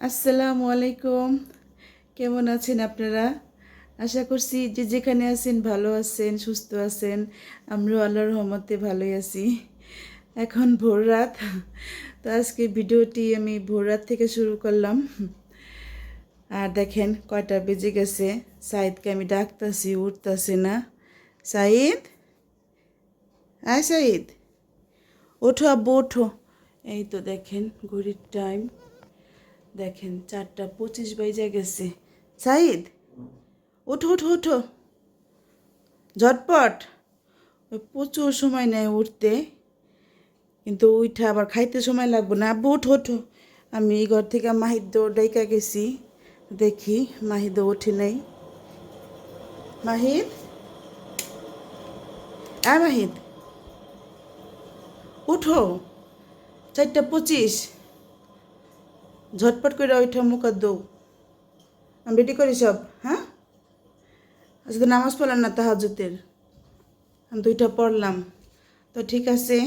আসসালামু আলাইকুম। কেমন আছেন আপনারা? আশা করছি যে যেখানে আছেন ভালো আছেন, সুস্থ আছেন। আমরাও আল্লাহর রহমতে ভালোই আছি। এখন ভোর রাত, তো আজকে ভিডিওটি আমি ভোর রাত থেকে শুরু করলাম। আর দেখেন কয়টা বেজে গেছে। সাইদকে আমি ডাকতাছি, উঠতাছে না। সাইদ, হ্যাঁ সাইদ, ওঠো আব্বু ওঠো। এই তো দেখেন ঘড়ির টাইম, দেখেন 4:25 বাজে গেছে। সাইদ, ওঠো ওঠো ওঠো, ঝটপট। ওই প্রচুর সময় নেয় উঠতে, কিন্তু উঠে আবার খাইতে সময় লাগবে না। আব্বু ওঠো ওঠো। আমি এই ঘর থেকে মাহিদ ডাইকা গেছি, দেখি মাহিদ ওঠে নাই। মাহিদ, মাহিদ উঠো, 4:25, ঝটপট করে ওইটা মুখ দৌ। আমি রেডি করি সব, হ্যাঁ? আজকে তো নামাজ পড়লাম না তাহাজ্জুদের, আমি 2টা পড়লাম। তো ঠিক আছে,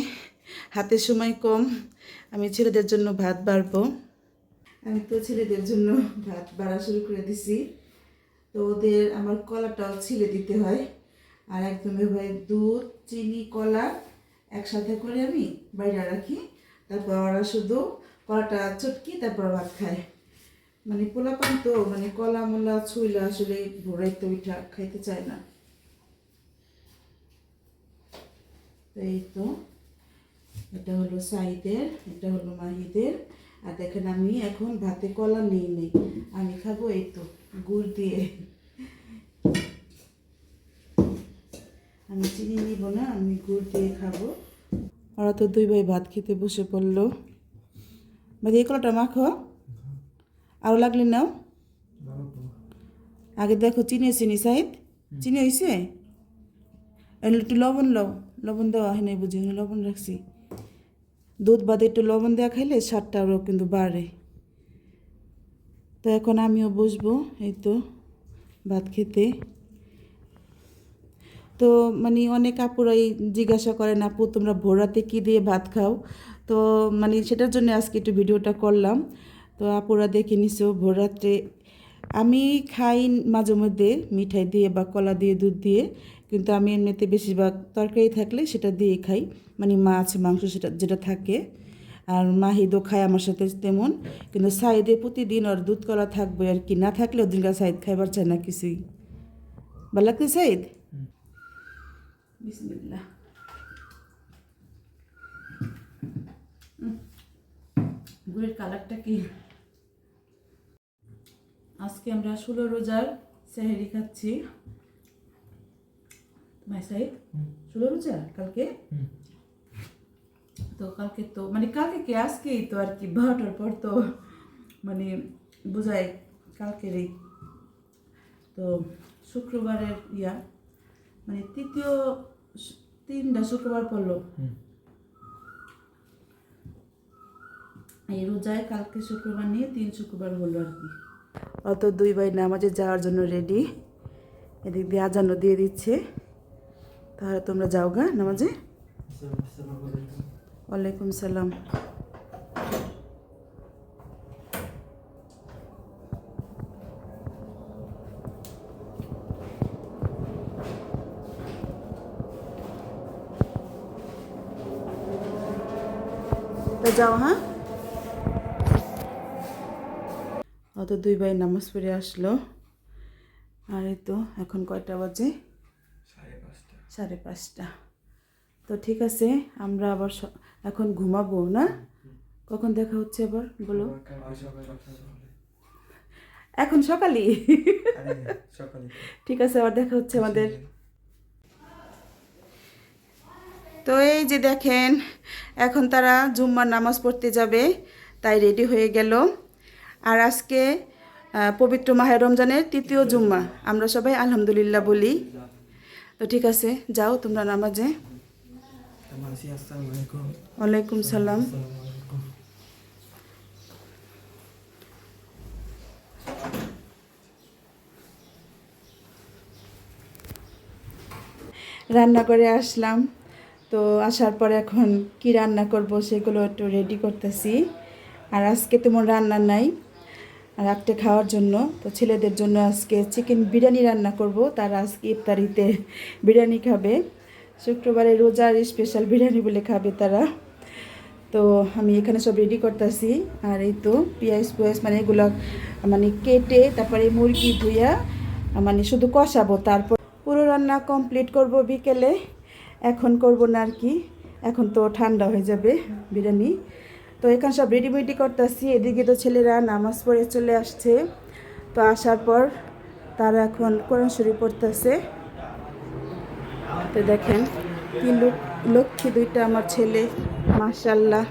হাতে সময় কম, আমি ছেলেদের জন্য ভাত বাড়বো। আমি তো ছেলেদের জন্য ভাত বাড়া শুরু করে দিছি। তো ওদের আমার কলাটাও ছিলে দিতে হয়, আর একদম এভাবে দুধ চিনি কলা একসাথে করে আমি বাইরে রাখি। তারপর ওরা শুধু কলাটা চটকি তারপর ভাত খায়। মানে পোলাপান তো মানে কলা মোলা ছুইলা আসলে ভোরাইতে ওইটা খাইতে চায় না। তো এই তো, এটা হলো সাইদের, এটা হলো মাহিদের। আর দেখেন আমি এখন ভাতে কলা নেই, আমি খাবো এই তো গুড় দিয়ে। আমি চিনি নিব না, আমি গুড় দিয়ে খাবো। ওরা তো 2 ভাই ভাত খেতে বসে পড়লো। ভাই এই কলাটা মাখো, আরও লাগলে নাও। আগে দেখো চিনি চিনি সাইদ, চিনি হয়েছে? একটু লবণ লও, লবণ দেওয়া হয় নাই বুঝি, লবণ রাখছি। দুধ বাদে একটু লবণ দেওয়া খাইলে স্বাদটা আরও কিন্তু বাড়ে। তো এখন আমিও বসবো এই তো ভাত খেতে। তো মানে অনেক আপুরাই জিজ্ঞাসা করেন, আপু তোমরা ভোর রাতে কী দিয়ে ভাত খাও? তো মানে সেটার জন্য আজকে একটু ভিডিওটা করলাম। তো আপুরা দেখে নিছো ভোর রাত্রে আমি খাই মাঝে মধ্যে মিঠাই দিয়ে বা কলা দিয়ে দুধ দিয়ে, কিন্তু আমি এমনিতে বেশিরভাগ তরকারি থাকলে সেটা দিয়ে খাই, মানে মাছ মাংস সেটা যেটা থাকে। আর মাহিদও খায় আমার সাথে তেমন, কিন্তু সাইদে প্রতিদিন ওর দুধ কলা থাকবে আর কি, না থাকলে ওদিনকার সাইদ খাইবার চায় না কিছুই। ভালো লাগছে সাইদ? বিসমিল্লাহ। গুড়ের কালারটা কি? আজকে আমরা 16 রোজার সেহরি খাচ্ছি। ভাই সাইদ, 16 রোজা কালকে। তো কালকে তো মানে কালকে কি আজকেই তো আর কি, 12টার পর তো মানে বোঝায় কালকেরই। তো শুক্রবারের মানে তৃতীয় 3টা শুক্রবার পড়লো এই রোজায়। কালকে শুক্রবার নিয়ে 3 শুক্রবার হলো আর কি। অত 2 ভাই নামাজে যাওয়ার জন্য রেডি, এদিক দিয়ে আজানও দিয়ে দিচ্ছে। তাহলে তোমরা যাও গা নামাজে। ওয়ালাইকুম সালাম। তো যাও, হ্যাঁ। অত 2 ভাই নামাজ পড়ে আসলো। আর এই তো এখন কয়টা বাজে? 5:30। তো ঠিক আছে, আমরা আবার এখন ঘুমাবো না? কখন দেখা হচ্ছে আবার বলো? এখন সকালে। ঠিক আছে, আবার দেখা হচ্ছে আমাদের। তো এই যে দেখেন, এখন তারা জুম্মার নামাজ পড়তে যাবে, তাই রেডি হয়ে গেল। আর আজকে পবিত্র মাহে রমজানের 3য় জুম্মা, আমরা সবাই আলহামদুলিল্লাহ বলি। তো ঠিক আছে, যাও তোমরা নামাজে। ওয়ালাইকুম সালাম। রান্না করে আসলাম, তো আসার পরে এখন কি রান্না করব সেগুলো একটু রেডি করতেছি। আর আজকে তেমন রান্না নাই, রাত্রে খাওয়ার জন্য। তো ছেলেদের জন্য আজকে চিকেন বিরিয়ানি রান্না করব, তারা আজকে ইফতারিতে বিরিয়ানি খাবে। শুক্রবারে রোজার স্পেশাল বিরিয়ানি বলে খাবে তারা। তো আমি এখানে সব রেডি করতেছি। আর এই তো পেঁয়াজ মানে এগুলো মানে কেটে তারপরে মুরগি ধুইয়া মানে শুধু কষাবো, তারপর পুরো রান্না কমপ্লিট করব বিকেলে। এখন করব না আর কি, এখন তো ঠান্ডা হয়ে যাবে বিরিয়ানি। তো এখানে সব রেডিমেডি করতেছি। এদিকে তো ছেলেরা নামাজ পড়ে চলে আসছে। তো আসার পর তারা এখন কোরআন শরীফ পড়তেছে। তো দেখেন কি লক্ষ্মী দুইটা আমার ছেলে, মাশাআল্লাহ।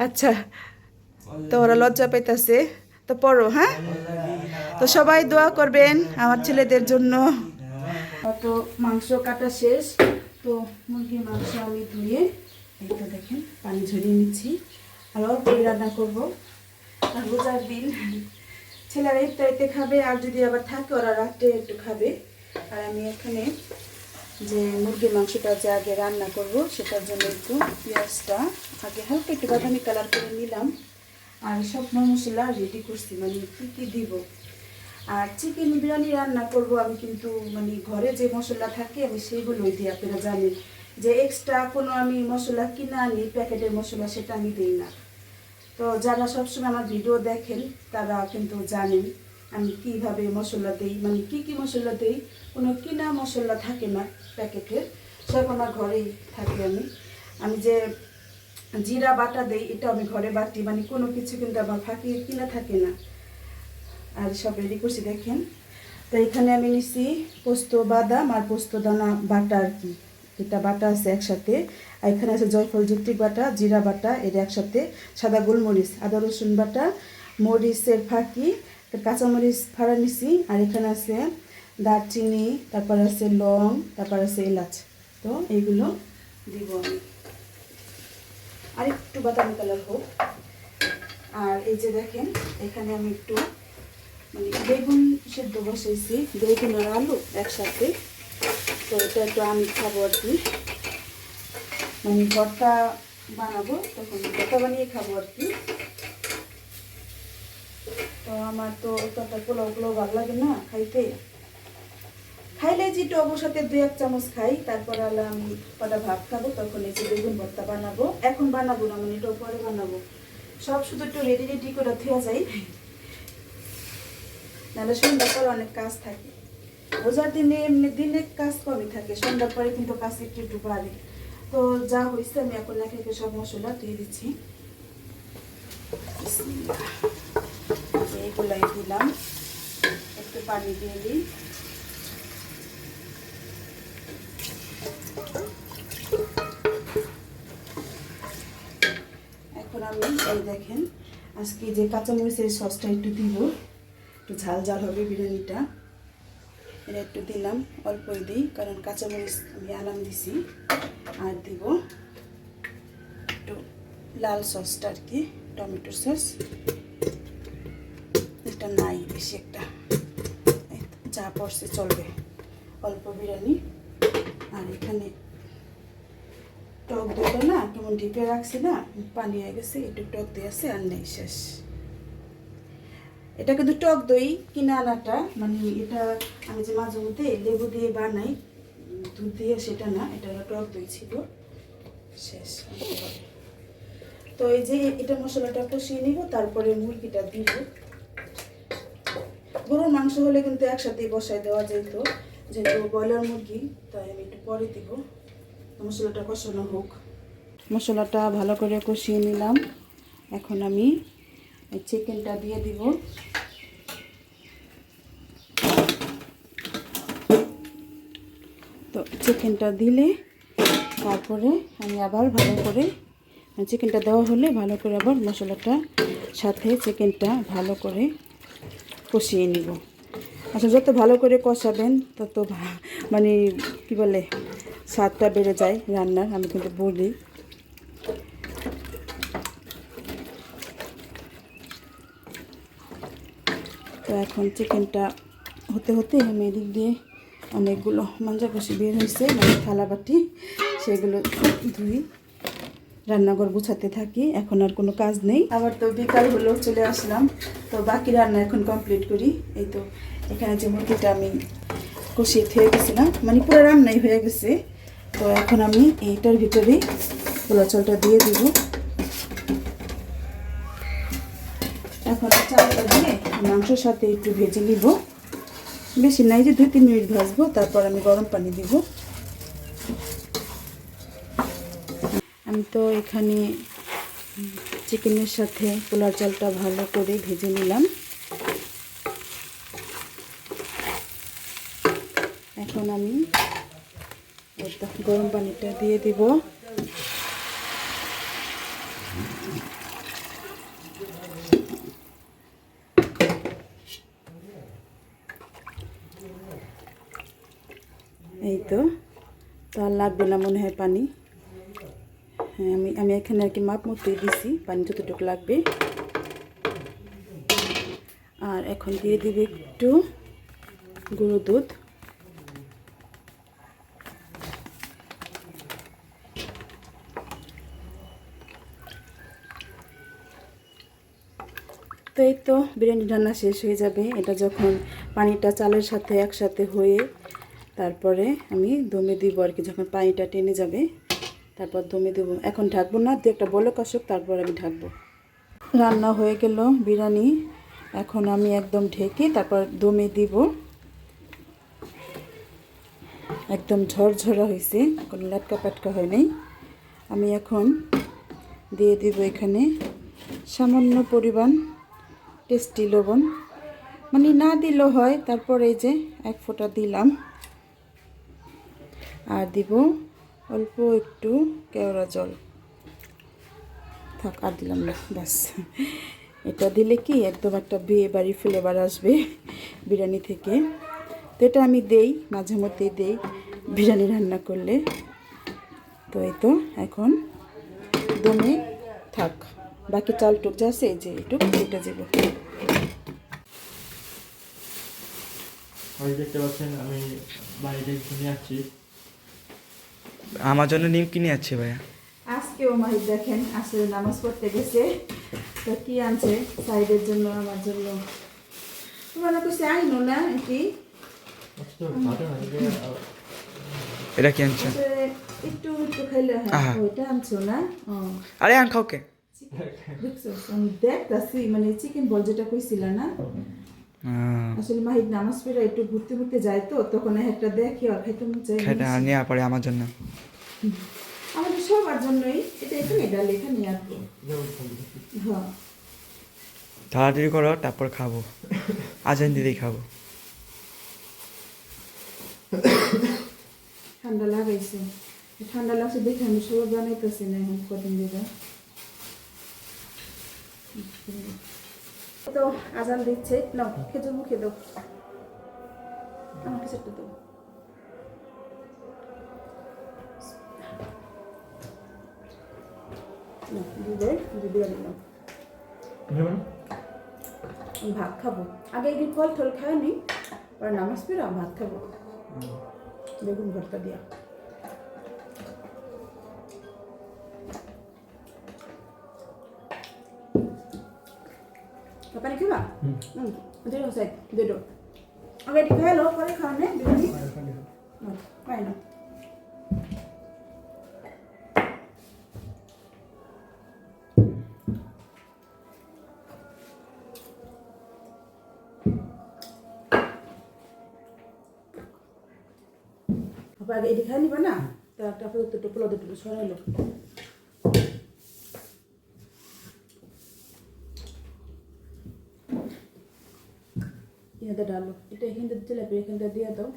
আচ্ছা, তো ওরা লজ্জা পাইতেছে, তো পড়ো। হ্যাঁ, তো সবাই দোয়া করবেন আমার ছেলেদের জন্য। তো মাংস কাটা শেষ। তো মুরগির মাংস আমি ধুয়ে এই তো দেখেন পানি ঝরিয়ে নিচ্ছি। আর অল্প রান্না করবো। আর রোজার দিন ছেলেরা ইফতারিতে খাবে, আর যদি আবার থাকে ওরা রাত্রে একটু খাবে। আর আমি এখানে যে মুরগির মাংসটা যে আগে রান্না করব সেটার জন্য একটু পেঁয়াজটা আগে হালকা একটু বাদামি কালার করে নিলাম। আর সব মশলা রেডি করছি, মানে কী কী দিব। আর চিকেন বিরিয়ানি রান্না করব আমি, কিন্তু মানে ঘরে যে মশলা থাকে আমি সেইগুলোই দিই। আপনারা জানেন যে এক্সট্রা কোনো আমি মশলা কিনা আনি, প্যাকেটের মশলা, সেটা আমি দিই না। তো যারা সবসময় আমার ভিডিও দেখেন তারা কিন্তু জানেন আমি কীভাবে মশলা দিই, মানে কী কী মশলা দিই। কোনো কিনা মশলা থাকে না প্যাকেটের, সব আমার ঘরেই থাকে। আমি যে জিরা বাটা দিই এটা আমি ঘরে বাটি, মানে কোনো কিছু কিন্তু আমার ফাঁকি কিনা থাকে না। আর সব রেডি করছি দেখেন। তো এখানে আমি নিছি পোস্ত বাদাম আর পোস্ত দানা বাটা আর কি, এটা বাটা আছে একসাথে। আর এখানে আছে জয়ফল যুক্তিক বাটা, জিরা বাটা, এটা একসাথে, সাদা গোলমরিচ, আদা রসুন বাটা, মরিচের ফাঁকি, কাঁচামরিচ ফাড়া নিছি। আর এখানে আছে দারচিনি, তারপর আছে লং, তারপর আছে এলাচ। তো এইগুলো দিব আমি। আর একটু বাদামি কালার হোক। আর এই যে দেখেন এখানে আমি একটু মানে বেগুন সেদ্ধ বসাইছি, বেগুন আর আলু একসাথে। তো এটা একটু আমি খাবো আর কি, মানে ভর্তা বানাবো, তখন ভর্তা বানিয়ে খাবো আর কি। তো আমার তো তরকারি পোলাও ভালো লাগে না খাইতে, খাইলে যে একটু অবসাথে 2-1 চামচ খাই, তারপর আলো আমি কটা ভাত খাবো, তখন এই যে বেগুন ভর্তা বানাবো। এখন বানাবো না, মানে একটু পরে বানাবো। সব শুধু একটু রেডি করে ধুয়ে যাই, নাহলে সন্ধ্যার পরে অনেক কাজ থাকে। রোজার দিনে এমনি দিনে কাজ কমই থাকে, সন্ধ্যার পরে কিন্তু কাজ একটু বাড়ে। তো যা হয়েছে আমি এখন একে সব মশলা দিয়ে দিচ্ছি। এইগুলাই দিলাম, একটু পানি দিয়ে দিই। এখন আমি এই দেখেন আজকে যে কাঁচামরিচের সসটা একটু দিব, একটু ঝাল ঝাল হবে বিরিয়ানিটা। এটা একটু দিলাম, অল্পই দিই কারণ কাঁচামরিচ আমি আলাম দিছি। আর দিব একটু লাল সসটা আর কি, টমেটো সস। এটা নাই বেশি একটা, যা পড়ছে চলবে, অল্প বিরিয়ানি। আর এখানে টক দইটা না কেমন ঢিপে রাখছি না, পানি হয়ে গেছে, একটু টক দই আছে, আর নেই, শেষ। এটা কিন্তু টক দই কিনা আনাটা, মানে এটা আমি যে মাঝে মধ্যে লেবু দিয়ে বানাই, দুধ দিয়ে, সেটা না, এটা হলো টক দই ছিল, শেষ। তো এই যে এটা মশলাটা কষিয়ে নিব, তারপরে মুরগিটা দিব। গরুর মাংস হলে কিন্তু একসাথে বসায় দেওয়া যেত, যেহেতু ব্রয়লার মুরগি, তাই আমি একটু পরে দিব। মশলাটা কষানো হোক। মশলাটা ভালো করে কষিয়ে নিলাম, এখন আমি চিকেনটা দিয়ে দিব। তো চিকেনটা দিলে তারপরে আমি আবার ভালো করে, চিকেনটা দেওয়া হলে ভালো করে আবার মশলাটা সাথে চিকেনটা ভালো করে কষিয়ে নিব। আচ্ছা, যত ভালো করে কষাবেন তত মানে কি বলে স্বাদটা বেড়ে যায় রান্নার, আমি কিন্তু বলি। তো এখন চিকেনটা হতে হতে আমি এদিক দিয়ে অনেকগুলো মাঞ্জাকষি বের হয়েছে, মানে থালা বাটি, সেগুলো ধুই, রান্নাঘর গুছাতে থাকি। এখন আর কোনো কাজ নেই। আবার তো বিকাল হলো, চলে আসলাম। তো বাকি রান্না এখন কমপ্লিট করি। এই তো এখানে যে মুরগিটা আমি কষিয়ে থুয়ে গেছিলাম, মানে পুরো রান্নাই হয়ে গেছে। তো এখন আমি এইটার ভিতরে পোলা চালটা দিয়ে দিব। এখন চালটা দিয়ে মাংসের সাথে একটু ভেজে নিব, বেশি নাই, যে 2-3 মিনিট ভাজবো। তারপর আমি গরম পানি দিব। আমি তো এখানে চিকেনের সাথে পোলার চালটা ভালো করে ভেজে নিলাম। এখন আমি গরম পানিটা দিয়ে দিব। এই তো আর লাগবে না মনে হয় পানি। হ্যাঁ, আমি এখানে আর কি মাপ মতো দিছি পানি যতটুকু লাগবে। আর এখন দিয়ে দিবে একটু গুঁড়ো দুধ। তো এই তো বিরিয়ানি রান্না শেষ হয়ে যাবে। এটা যখন পানিটা চালের সাথে একসাথে হয়ে তারপরে আমি দমে দিব আর কি, যখন পানিটা টেনে যাবে তারপর দমে দেবো। এখন ঢাকবো না, দু একটা বলক আসুক তারপর আমি ঢাকবো। রান্না হয়ে গেল বিরিয়ানি। এখন আমি একদম ঢেকে তারপর দমে দিব। একদম ঝরঝরা হয়েছে, কোনো লাটকা পাটকা হয় নাই। আমি এখন দিয়ে দিব এখানে সামান্য পরিমাণ টেস্টি লবণ, মানে না দিলেও হয়। তারপর এই যে 1 ফোঁটা দিলাম। আর দিব অল্প একটু কেওড়া জল। থাক, আর দিলাম না, ব্যাস। এটা দিলে কি একদম একটা বিয়ে বাড়ি ফ্লেভার আসবে বিরিয়ানি থেকে। তো এটা আমি দেই, মাঝে মধ্যেই দেই বিরিয়ানি রান্না করলে। তো এই তো এখন দমে থাক, বাকি চালটুক যা আছে এই যে এটুক কেটে যাব। দেখতে পাচ্ছেন আমি বাইরে কিনে আসছি। আমার জন্য নিম কিনে যাচ্ছে ভাইয়া। আজকেও মাহিদ দেখেন আসলে নামাজ পড়তে গেছে, তো কি আনছে সাইডের জন্য, আমার জন্য। তোমার কিছু আইনো না এটি, এটা কি আনছেন? একটু একটু খাইলে হয়। ওইটা আনছো না? আরে আন খাও কে? দেখছো আমি দেখতাছি, মানে চিকেন বল যেটা কইছিল না, আসলে মাহিদ নামাজ পড়ে একটু ঘুরতে ঘুরতে যায়, তো তখন একটা দেখি আর খাইতে মন চাই। খাইতে নিয়ে পড়ে আমার জন্য, আমাদের সবার জন্যই। এটা এখানে ডাল এখানে আসবো। হ্যাঁ, তাড়াতাড়ি করো তারপর খাবো, আজান দিলেই খাবো। ঠান্ডা লাগাইছে, ঠান্ডা লাগছে দেখে আমি সবাই বানাইতেছি না এখন কদিন দিবা। তো আজান দিচ্ছে, নাও খেজুর মুখে দাও, আমার কিছু দাও। ভাত খাবো, আগে একদিন ফল টল খায়নি, পরে নামাজ পড়ে ভাত খাবো বেগুন ভর্তা দিয়া। পানি খাবা? দেড় সাইড দেড় আগে এটি খেয়ে লো, পরে খাওয়া নেই বিরিয়ানি পাই না। আগে এটি খাই নিবা না, তারপরে তো পোলা দুটো সরাইলো। এখানটা ডালো, এটা এখানটা দিলে এখানটা দিয়ে দাও।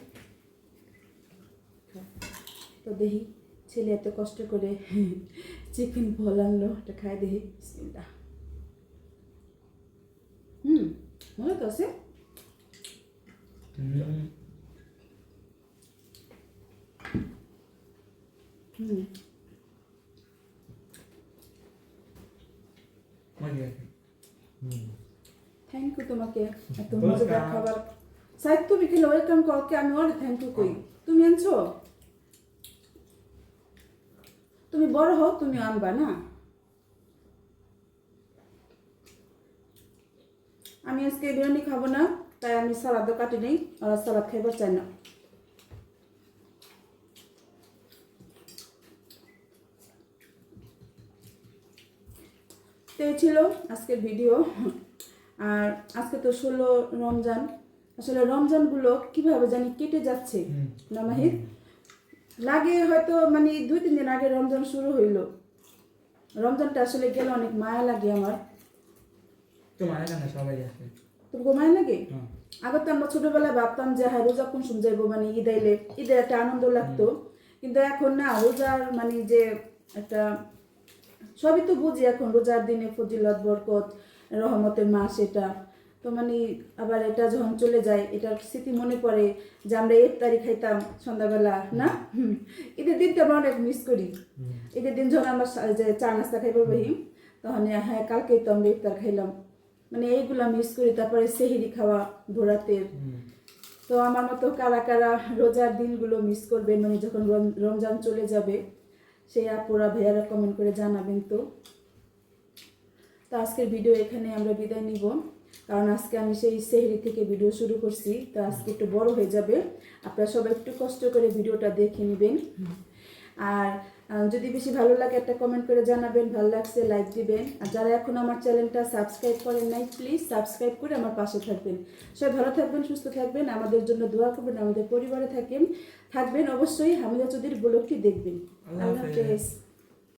তো দেখি ছেলে এত কষ্ট করে চিকেন বল আনলো, এটা খাই দেখি। বিসমিল্লাহ। মনে তো আছে। থ্যাংক ইউ তোমাকে এত মজাদার খাবার সাইদ তুমি খেলে ওয়েলকাম করকে আমি অনেক থ্যাংক ইউ কই তুমি আনছো তুমি বড় হও তুমি আনবা না আমি আজকে বিরিয়ানি খাবো না তাই আমি সালাদও কাটি নেই আর সালাদ খাইবার চাই না তো এই ছিল আজকের ভিডিও আর আজকে তো 16 রমজান আসলে রমজানগুলো কিভাবে জানি কেটে যাচ্ছে না মাহির লাগে হয়তো মানে 2-3 দিন আগে রমজান শুরু হইলো রমজানটা আসলে গেলে অনেক মায়া লাগে আমার তো মানে না সবাই আছে তোর মায়া লাগে আগে তো আমরা ছোটবেলায় ভাবতাম যে হ্যাঁ রোজা কোন সময় যাইবো মানে ঈদ আইলে ঈদের একটা আনন্দ লাগতো কিন্তু এখন না রোজার মানে যে একটা সবই তো বুঝি এখন রোজার দিনে ফজিলত বরকত রহমতের মাস এটা তো মানে আবার এটা যখন চলে যায় এটার স্মৃতি মনে পড়ে যে আমরা ইফতারি খাইতাম সন্ধ্যাবেলা না ঈদের দিনটা আমরা অনেক মিস করি ঈদের দিন যখন আমরা যে চা নাস্তা খাইবার বহি তখন হ্যাঁ কালকেই তো আমরা ইফতার খাইলাম মানে এইগুলা মিস করি তারপরে সেহরি খাওয়া ভোরাতের তো আমার মতো কারা কারা রোজার দিনগুলো মিস করবেন মানে যখন রমজান চলে যাবে সেই আপুরা ভাইয়ারা কমেন্ট করে জানাবেন তো আজকের ভিডিও এখানে আমরা বিদায় নিব কারণ আজকে আমি সেই সেহরি থেকে ভিডিও শুরু করছি তো আজকে একটু বড় হয়ে যাবে আপনারা সবাই একটু কষ্ট করে ভিডিওটা দেখে নেবেন আর যদি বেশি ভালো লাগে একটা কমেন্ট করে জানাবেন ভালো লাগছে লাইক দিবেন আর যারা এখন আমার চ্যানেলটা সাবস্ক্রাইব করেন নাই প্লিজ সাবস্ক্রাইব করে আমার পাশে থাকবেন সবাই ভালো থাকবেন সুস্থ থাকবেন আমাদের জন্য দোয়া করবেন আমাদের পরিবারে থাকবেন অবশ্যই হামিদা চৌধুরীর ব্লগটি দেখবেন আল্লাহ হাফেজ